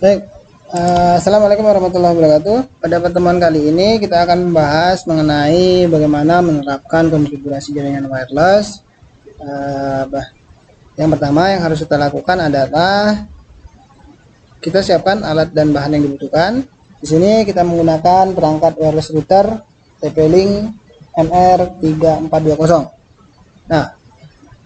Baik, Assalamualaikum warahmatullahi wabarakatuh. Pada pertemuan kali ini kita akan membahas mengenai bagaimana menerapkan konfigurasi jaringan wireless. Yang pertama yang harus kita lakukan adalah kita siapkan alat dan bahan yang dibutuhkan. Di sini kita menggunakan perangkat wireless router TP-Link MR3420. Nah,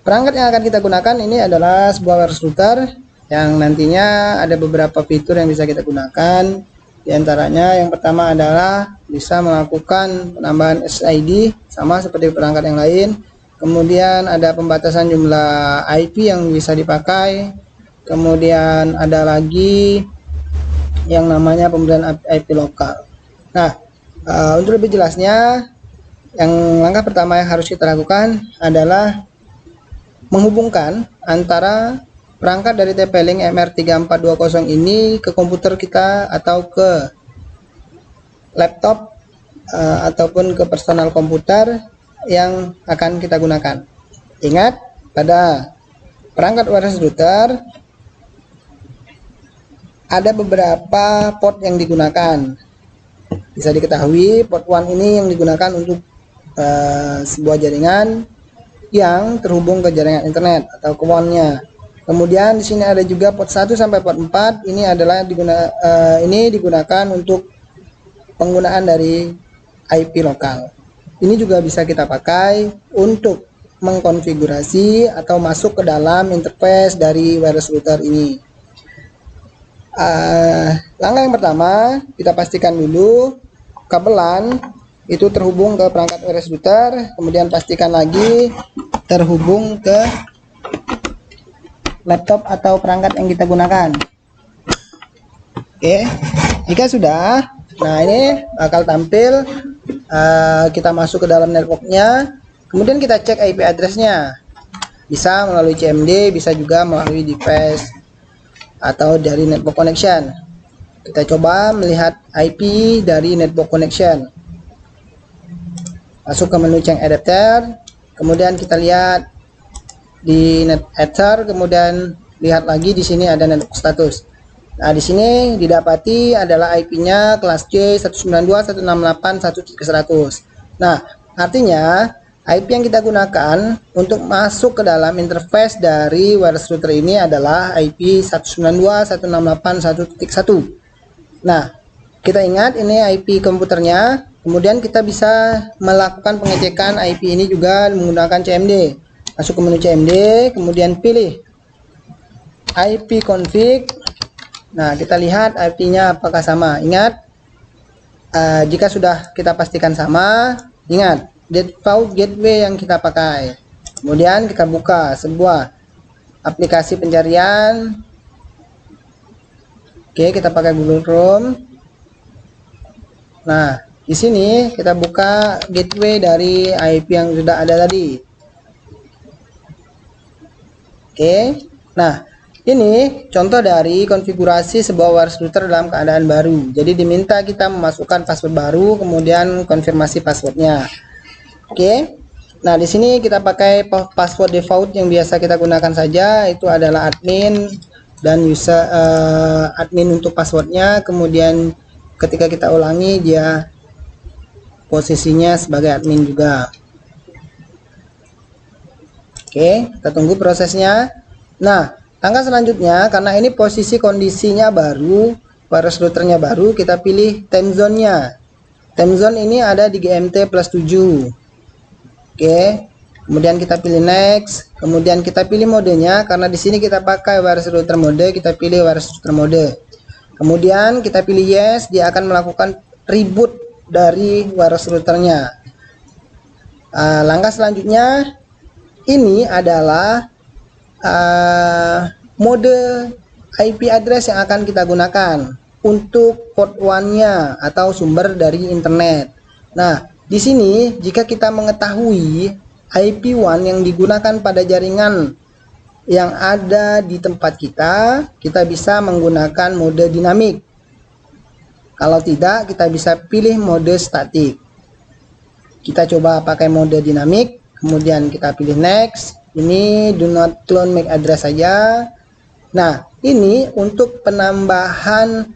perangkat yang akan kita gunakan ini adalah sebuah wireless router yang nantinya ada beberapa fitur yang bisa kita gunakan. Di antaranya yang pertama adalah bisa melakukan penambahan SID sama seperti perangkat yang lain. Kemudian ada pembatasan jumlah IP yang bisa dipakai. Kemudian ada lagi yang namanya pemberian IP lokal. Nah, untuk lebih jelasnya, langkah pertama yang harus kita lakukan adalah menghubungkan antara perangkat dari TP-Link MR3420 ini ke komputer kita atau ke laptop ataupun ke personal komputer yang akan kita gunakan. Ingat, pada perangkat wireless router ada beberapa port yang digunakan. Bisa diketahui port 1 ini yang digunakan untuk sebuah jaringan yang terhubung ke jaringan internet atau ke WAN-nya. Kemudian di sini ada juga port 1 sampai port 4. Ini adalah digunakan untuk penggunaan dari IP lokal. Ini juga bisa kita pakai untuk mengkonfigurasi atau masuk ke dalam interface dari wireless router ini. Langkah yang pertama, kita pastikan dulu kabelan itu terhubung ke perangkat wireless router, kemudian pastikan lagi terhubung ke laptop atau perangkat yang kita gunakan. Oke, jika sudah, nah ini bakal tampil kita masuk ke dalam networknya, kemudian kita cek IP addressnya. Bisa melalui CMD, bisa juga melalui device atau dari network connection. Kita coba melihat IP dari network connection. Masuk ke menu change adapter, kemudian kita lihat di net ether, kemudian lihat lagi di sini ada network status. Nah, di sini didapati adalah IP-nya kelas C 192.168.1.100. Nah, artinya IP yang kita gunakan untuk masuk ke dalam interface dari wireless router ini adalah IP 192.168.1.1. Nah, kita ingat ini IP komputernya, kemudian kita bisa melakukan pengecekan IP ini juga menggunakan CMD. Masuk ke menu CMD, kemudian pilih IP config. Nah, kita lihat IP-nya apakah sama. Ingat, jika sudah kita pastikan sama, ingat default gateway yang kita pakai. Kemudian kita buka sebuah aplikasi pencarian. Oke, kita pakai Google Chrome. Nah, di sini kita buka gateway dari IP yang sudah ada tadi. Oke, nah ini contoh dari konfigurasi sebuah wireless router dalam keadaan baru. Jadi diminta kita memasukkan password baru, kemudian konfirmasi passwordnya. Oke, nah di sini kita pakai password default yang biasa kita gunakan saja, itu adalah admin dan user admin untuk passwordnya. Kemudian ketika kita ulangi dia posisinya sebagai admin juga. Oke, kita tunggu prosesnya. Nah, langkah selanjutnya, karena ini posisi kondisinya baru, wireless routernya baru, kita pilih time zone-nya. Time zone ini ada di GMT +7. Oke, kemudian kita pilih next, kemudian kita pilih modenya, karena di sini kita pakai wireless router mode, kita pilih wireless router mode. Kemudian kita pilih yes, dia akan melakukan reboot dari wireless routernya. Langkah selanjutnya, ini adalah mode IP address yang akan kita gunakan untuk port 1-nya atau sumber dari internet. Nah, di sini jika kita mengetahui IP1 yang digunakan pada jaringan yang ada di tempat kita bisa menggunakan mode dinamik. Kalau tidak, kita bisa pilih mode statik. Kita coba pakai mode dinamik. Kemudian kita pilih next. Ini do not clone MAC address saja. Nah, ini untuk penambahan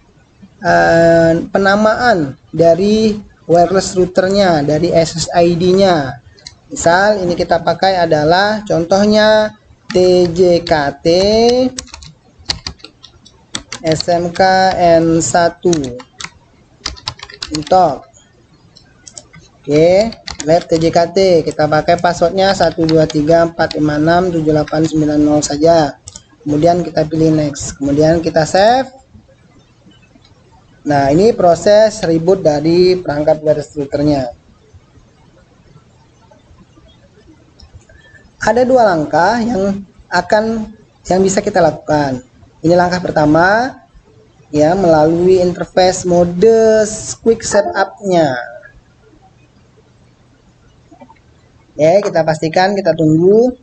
penamaan dari wireless routernya, dari SSID-nya. Misal ini kita pakai adalah contohnya TJKT SMK N1 untuk lab TJKT kita pakai passwordnya 12345678990 saja. Kemudian kita pilih next, kemudian kita save. Nah, ini proses reboot dari perangkat wireless routernya. Ada dua langkah yang bisa kita lakukan. Ini langkah pertama, ya, melalui interface mode quick setup-nya. Ya, kita pastikan, kita tunggu.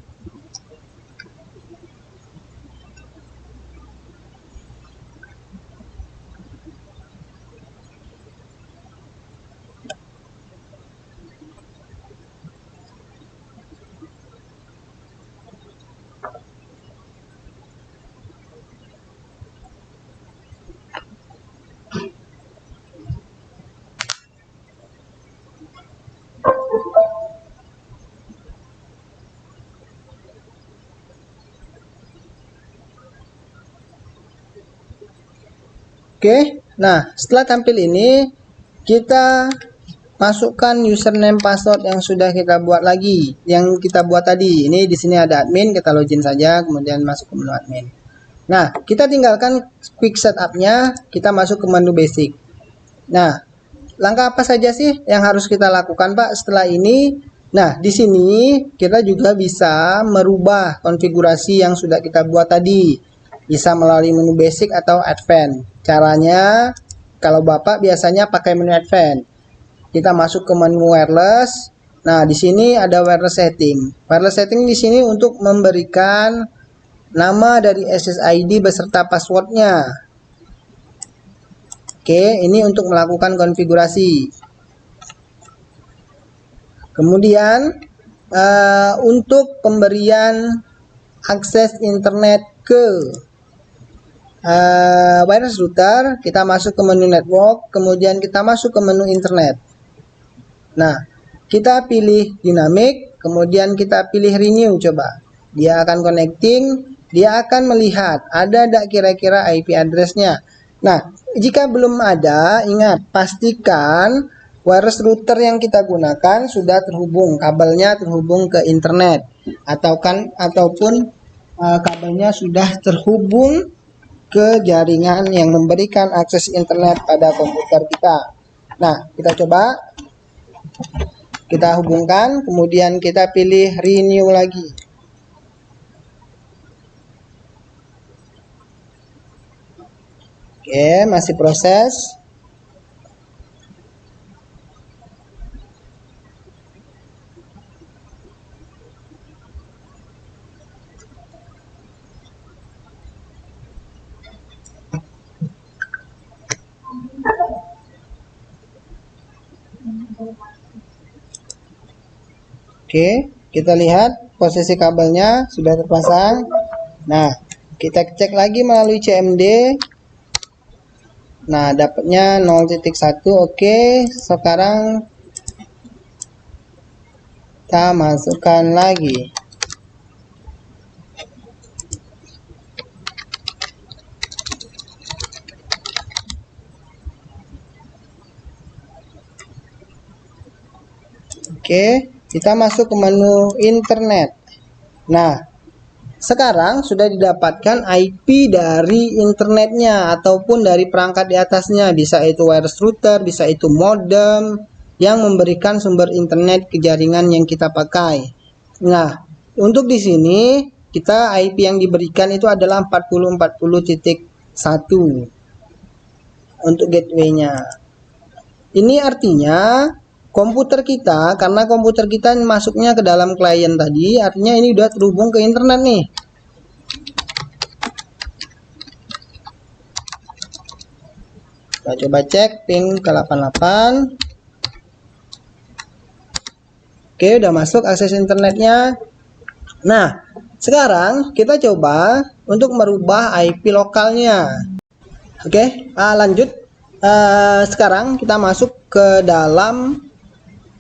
Oke, nah setelah tampil ini kita masukkan username password yang sudah kita buat lagi, yang kita buat tadi. Ini di sini ada admin, kita login saja, kemudian masuk ke menu admin. Nah, kita tinggalkan quick setup-nya, kita masuk ke menu basic. Nah, langkah apa saja sih yang harus kita lakukan, Pak, setelah ini? Nah, di sini kita juga bisa merubah konfigurasi yang sudah kita buat tadi. Bisa melalui menu basic atau advance. Caranya, kalau Bapak biasanya pakai menu advance. Kita masuk ke menu wireless. Nah, di sini ada wireless setting. Wireless setting di sini untuk memberikan nama dari SSID beserta passwordnya. Oke, ini untuk melakukan konfigurasi. Kemudian, untuk pemberian akses internet ke wireless router, kita masuk ke menu network, kemudian kita masuk ke menu internet. Nah, kita pilih dynamic, kemudian kita pilih renew, coba. Dia akan connecting, dia akan melihat ada tidak kira-kira IP address-nya. Nah, jika belum ada, ingat, pastikan wireless router yang kita gunakan sudah terhubung, kabelnya terhubung ke internet, ataupun kabelnya sudah terhubung ke jaringan yang memberikan akses internet pada komputer kita. Nah, kita coba, kita hubungkan, kemudian kita pilih renew lagi. Oke, masih proses. Oke, kita lihat posisi kabelnya sudah terpasang. Nah, kita cek lagi melalui CMD. Nah, dapatnya 0.1. Oke, sekarang kita masukkan lagi. Oke, kita masuk ke menu internet. Nah, sekarang sudah didapatkan IP dari internetnya ataupun dari perangkat di atasnya. Bisa itu wireless router, bisa itu modem yang memberikan sumber internet ke jaringan yang kita pakai. Nah, untuk di sini kita IP yang diberikan itu adalah 4040.1 untuk gateway-nya. Ini artinya komputer kita, karena komputer kita masuknya ke dalam klien tadi, artinya ini udah terhubung ke internet nih. Kita coba cek ping ke 88. Oke, udah masuk akses internetnya. Nah, Sekarang kita coba untuk merubah IP lokalnya. Oke, lanjut. Sekarang kita masuk ke dalam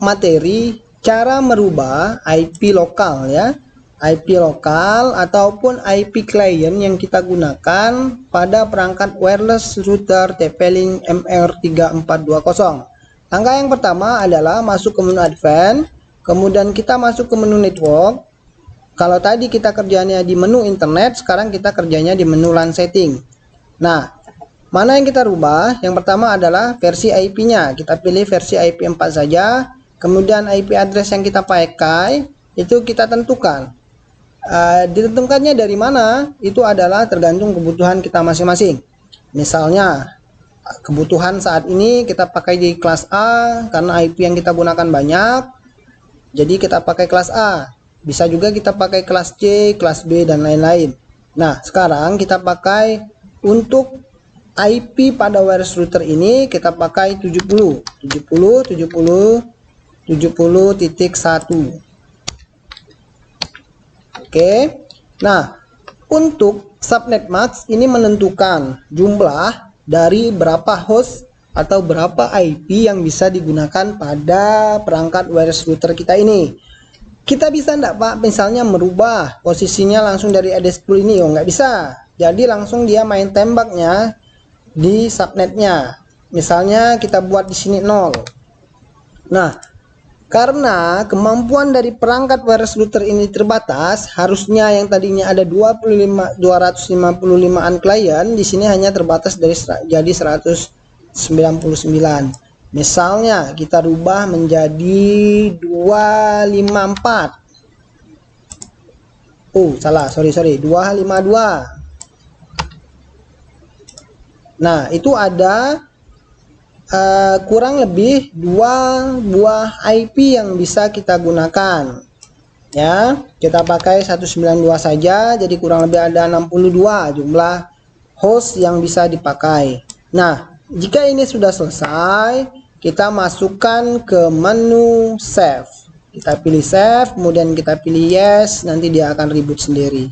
materi cara merubah IP lokal ya. IP lokal ataupun IP client yang kita gunakan pada perangkat wireless router TP-Link MR3420. Langkah yang pertama adalah masuk ke menu advance, kemudian kita masuk ke menu network. Kalau tadi kita kerjanya di menu internet, sekarang kita kerjanya di menu LAN setting. Nah, mana yang kita rubah? Yang pertama adalah versi IP-nya. Kita pilih versi IP 4 saja. Kemudian IP address yang kita pakai itu kita tentukan. Ditentukannya dari mana? Itu adalah tergantung kebutuhan kita masing-masing. Misalnya, kebutuhan saat ini kita pakai di kelas A karena IP yang kita gunakan banyak. Jadi kita pakai kelas A. Bisa juga kita pakai kelas C, kelas B, dan lain-lain. Nah, sekarang kita pakai untuk IP pada wireless router ini kita pakai 70.70.70.1. Oke. Nah, untuk subnet max ini menentukan jumlah dari berapa host atau berapa IP yang bisa digunakan pada perangkat wireless router kita ini. Kita bisa enggak Pak misalnya merubah posisinya langsung dari AD10 ini? Oh, nggak bisa. Jadi langsung dia main tembaknya di subnetnya. Misalnya kita buat di sini 0. Nah, karena kemampuan dari perangkat wireless router ini terbatas, harusnya yang tadinya ada 255-an klien di sini hanya terbatas dari jadi 199. Misalnya kita rubah menjadi 254. Sorry, 252. Nah, itu ada kurang lebih 2 buah IP yang bisa kita gunakan. Ya, kita pakai 192 saja, jadi kurang lebih ada 62 jumlah host yang bisa dipakai. Nah, jika ini sudah selesai, kita masukkan ke menu save. Kita pilih save, kemudian kita pilih yes, nanti dia akan reboot sendiri.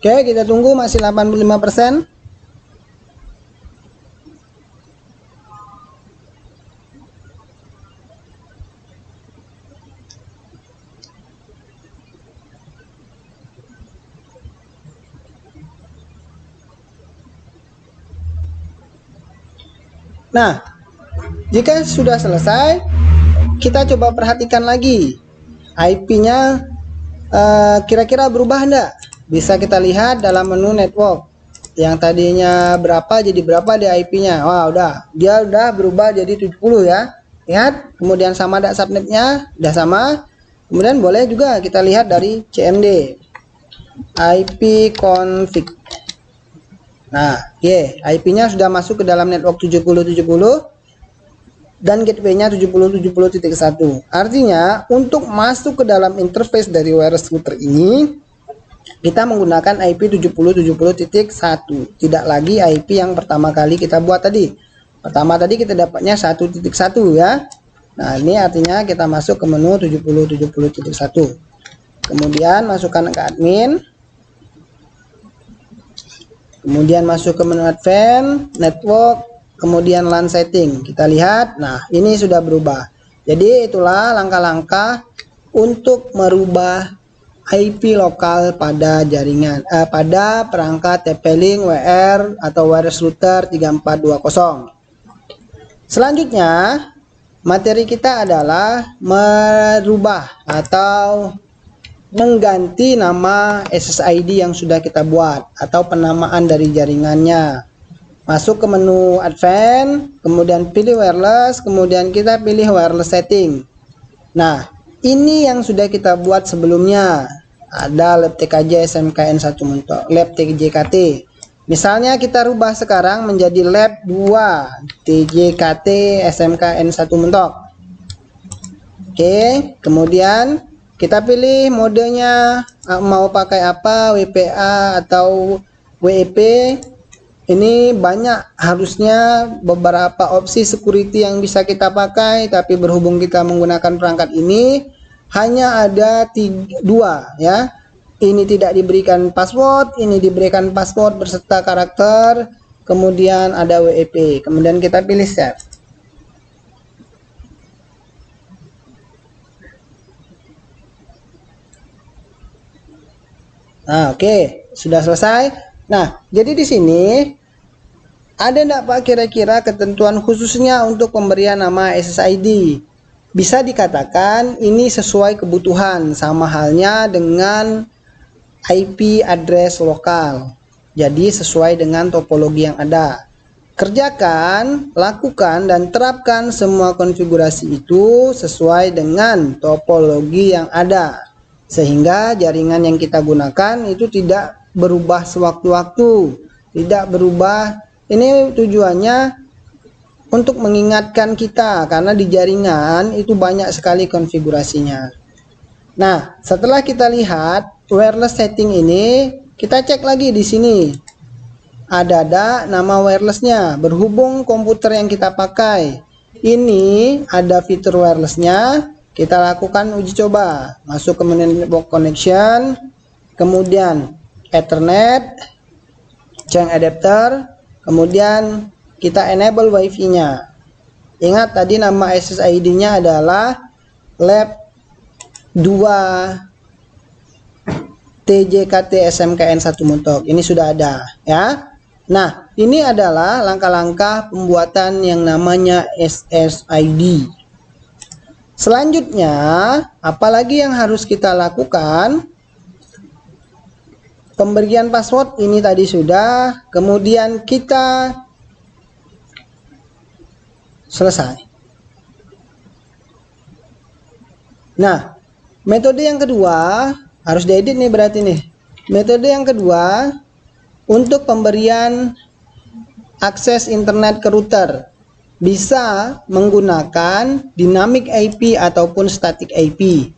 Oke, kita tunggu masih 85%. Nah, jika sudah selesai, kita coba perhatikan lagi IP-nya kira-kira berubah enggak? Bisa kita lihat dalam menu network. Yang tadinya berapa jadi berapa di IP-nya. Wah, dia udah berubah jadi 70 ya. Lihat, kemudian sama enggak subnetnya? Udah sama. Kemudian boleh juga kita lihat dari CMD. IP config. Nah, IP-nya sudah masuk ke dalam network 7070 dan gateway-nya 70.70.1. Artinya, untuk masuk ke dalam interface dari wireless router ini, kita menggunakan IP 70.70.1, tidak lagi IP yang pertama kali kita buat tadi. Pertama tadi kita dapatnya 1.1 ya. Nah, ini artinya kita masuk ke menu 70.70.1. Kemudian masukkan ke admin. Kemudian masuk ke menu advance, network, kemudian LAN setting. Kita lihat, nah ini sudah berubah. Jadi itulah langkah-langkah untuk merubah IP lokal pada jaringan, pada perangkat TP-Link WR atau wireless router 3420. Selanjutnya, materi kita adalah merubah atau mengganti nama SSID yang sudah kita buat atau penamaan dari jaringannya. Masuk ke menu advance, kemudian pilih wireless, kemudian kita pilih wireless setting. Nah, ini yang sudah kita buat sebelumnya. Ada lab TKJ SMKN 1 mentok, lab TJKT. Misalnya kita rubah sekarang menjadi lab 2 TJKT SMKN 1 Mentok. Oke, kemudian kita pilih modenya mau pakai apa, WPA atau WEP. Ini banyak harusnya beberapa opsi security yang bisa kita pakai, tapi berhubung kita menggunakan perangkat ini hanya ada 2 ya. Ini tidak diberikan password, ini diberikan password beserta karakter, kemudian ada WEP. Kemudian kita pilih save. Nah, oke, sudah selesai. Nah, jadi di sini ada enggak Pak kira-kira ketentuan khususnya untuk pemberian nama SSID? Bisa dikatakan ini sesuai kebutuhan, sama halnya dengan IP address lokal. Jadi sesuai dengan topologi yang ada. Kerjakan, lakukan, dan terapkan semua konfigurasi itu sesuai dengan topologi yang ada. Sehingga jaringan yang kita gunakan itu tidak berubah sewaktu-waktu. Tidak berubah. Ini tujuannya untuk mengingatkan kita, karena di jaringan itu banyak sekali konfigurasinya. Nah, setelah kita lihat wireless setting ini, kita cek lagi di sini. Ada nama wirelessnya, berhubung komputer yang kita pakai ini ada fitur wirelessnya, kita lakukan uji coba. Masuk ke menu network connection, kemudian Ethernet, change adapter, kemudian kita enable wifi-nya. Ingat tadi nama SSID-nya adalah lab 2 TJKT SMKN 1 Mentok. Ini sudah ada ya. Nah, ini adalah langkah-langkah pembuatan yang namanya SSID. Selanjutnya, apalagi yang harus kita lakukan? Pemberian password ini tadi sudah, kemudian kita selesai. Nah, metode yang kedua harus diedit nih berarti nih. Metode yang kedua untuk pemberian akses internet ke router bisa menggunakan dynamic IP ataupun static IP.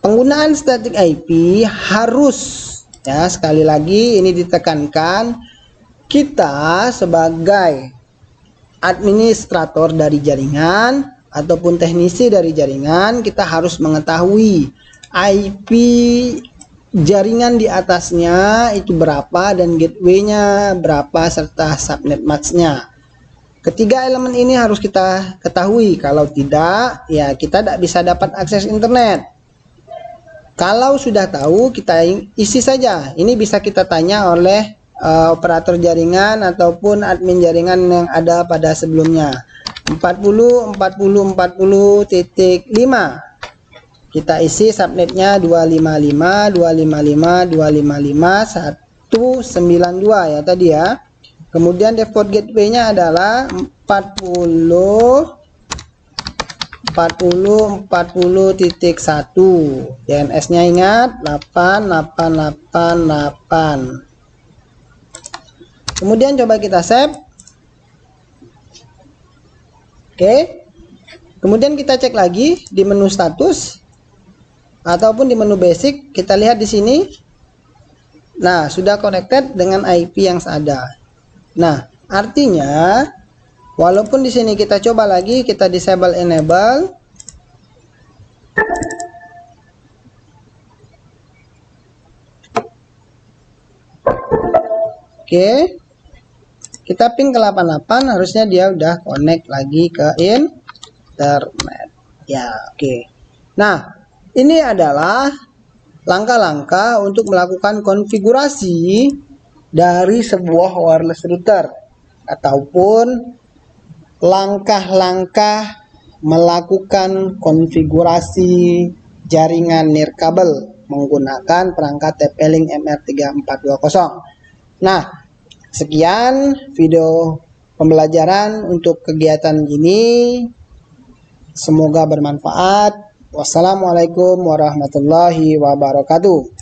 Penggunaan static IP harus, ya sekali lagi ini ditekankan, kita sebagai administrator dari jaringan ataupun teknisi dari jaringan, kita harus mengetahui IP jaringan di atasnya itu berapa dan gateway-nya berapa serta subnet mask-nya. Ketiga elemen ini harus kita ketahui, kalau tidak ya kita tidak bisa dapat akses internet. Kalau sudah tahu, kita isi saja. Ini bisa kita tanya oleh operator jaringan ataupun admin jaringan yang ada pada sebelumnya. 40.40.40.5. Kita isi subnetnya 255, 255, 255, 192 ya tadi ya. Kemudian default gateway-nya adalah 40.40.1. DNS-nya ingat 8888. Kemudian coba kita save. Oke. Kemudian kita cek lagi di menu status ataupun di menu basic, kita lihat di sini. Nah, sudah connected dengan IP yang ada. Nah, artinya walaupun di sini kita coba lagi, kita disable enable. Oke. Kita ping ke 88, harusnya dia udah connect lagi ke internet. Ya, oke. Nah, ini adalah langkah-langkah untuk melakukan konfigurasi dari sebuah wireless router ataupun langkah-langkah melakukan konfigurasi jaringan nirkabel menggunakan perangkat TP-Link MR3420. Nah, sekian video pembelajaran untuk kegiatan ini. Semoga bermanfaat. Wassalamualaikum warahmatullahi wabarakatuh.